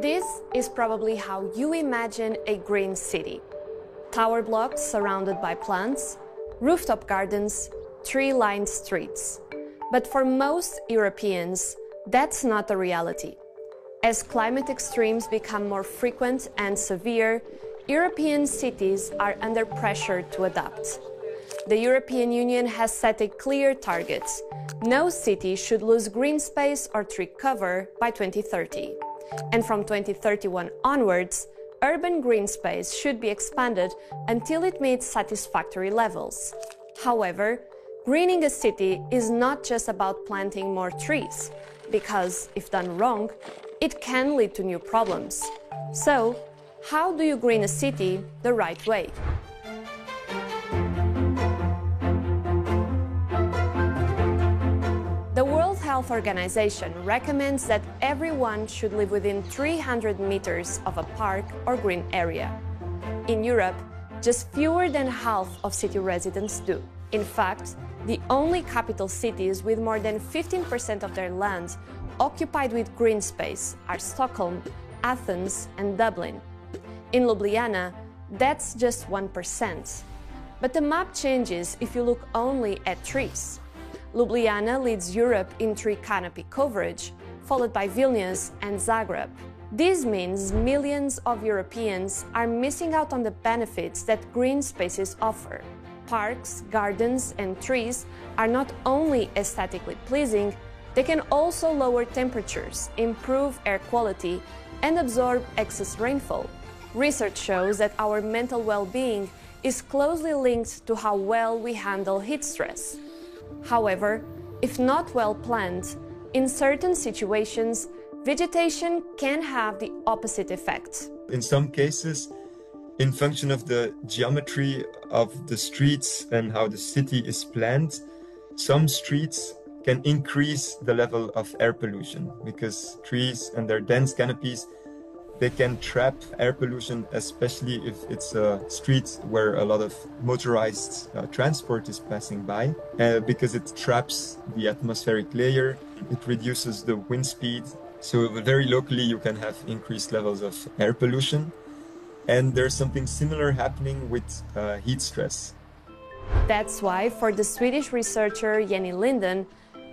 This is probably how you imagine a green city. Tower blocks surrounded by plants, rooftop gardens, tree-lined streets. But for most Europeans, that's not the reality. As climate extremes become more frequent and severe, European cities are under pressure to adapt. The European Union has set a clear target. No city should lose green space or tree cover by 2030. And from 2031 onwards, urban green space should be expanded until it meets satisfactory levels. However, greening a city is not just about planting more trees, because if done wrong, it can lead to new problems. So, how do you green a city the right way? The World Health Organization recommends that everyone should live within 300 meters of a park or green area. In Europe, just fewer than half of city residents do. In fact, the only capital cities with more than 15% of their land occupied with green space are Stockholm, Athens, and Dublin. In Ljubljana, that's just 1%. But the map changes if you look only at trees. Ljubljana leads Europe in tree canopy coverage, followed by Vilnius and Zagreb. This means millions of Europeans are missing out on the benefits that green spaces offer. Parks, gardens, and trees are not only aesthetically pleasing, they can also lower temperatures, improve air quality, and absorb excess rainfall. Research shows that our mental well-being is closely linked to how well we handle heat stress. However, if not well planned, in certain situations, vegetation can have the opposite effect. In some cases, in function of the geometry of the streets and how the city is planned, some streets can increase the level of air pollution because trees and their dense canopies, they can trap air pollution, especially if it's a street where a lot of motorized transport is passing by, because it traps the atmospheric layer, it reduces the wind speed. So very locally you can have increased levels of air pollution. And there's something similar happening with heat stress. That's why, for the Swedish researcher Jenny Linden,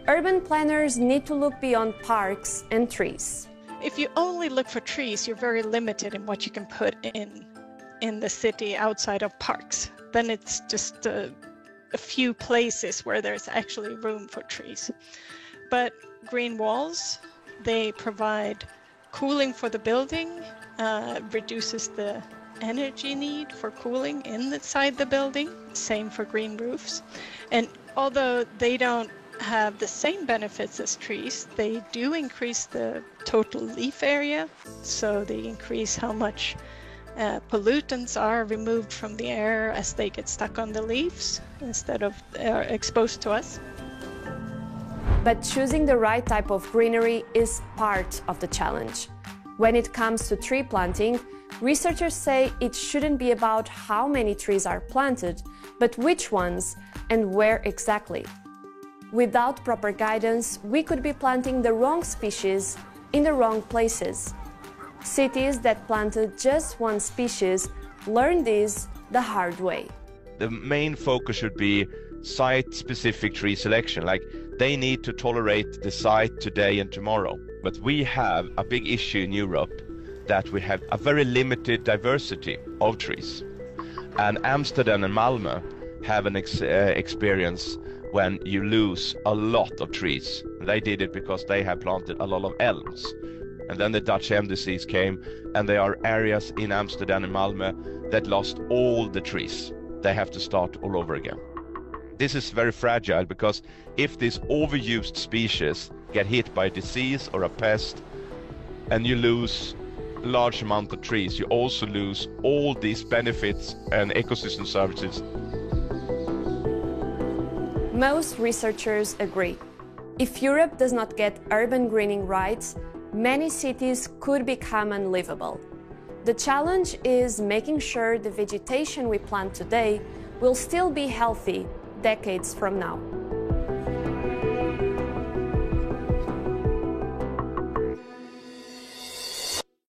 urban planners need to look beyond parks and trees. If you only look for trees, you're very limited in what you can put in the city outside of parks. Then it's just a few places where there's actually room for trees. But green walls, they provide cooling for the building, reduces the energy need for cooling inside the building. Same for green roofs. And although they don't have the same benefits as trees, they do increase the total leaf area, so they increase how much pollutants are removed from the air as they get stuck on the leaves instead of exposed to us. But choosing the right type of greenery is part of the challenge. When it comes to tree planting, researchers say it shouldn't be about how many trees are planted, but which ones and where exactly. Without proper guidance, we could be planting the wrong species in the wrong places. Cities that planted just one species learned this the hard way. The main focus should be site-specific tree selection, like they need to tolerate the site today and tomorrow. But we have a big issue in Europe that we have a very limited diversity of trees. And Amsterdam and Malmö have an experience when you lose a lot of trees. They did it because they have planted a lot of elms. And then the Dutch elm disease came, and there are areas in Amsterdam and Malmö that lost all the trees. They have to start all over again. This is very fragile because if this overused species get hit by a disease or a pest and you lose a large amount of trees, you also lose all these benefits and ecosystem services. Most researchers agree. If Europe does not get urban greening right, many cities could become unlivable. The challenge is making sure the vegetation we plant today will still be healthy decades from now.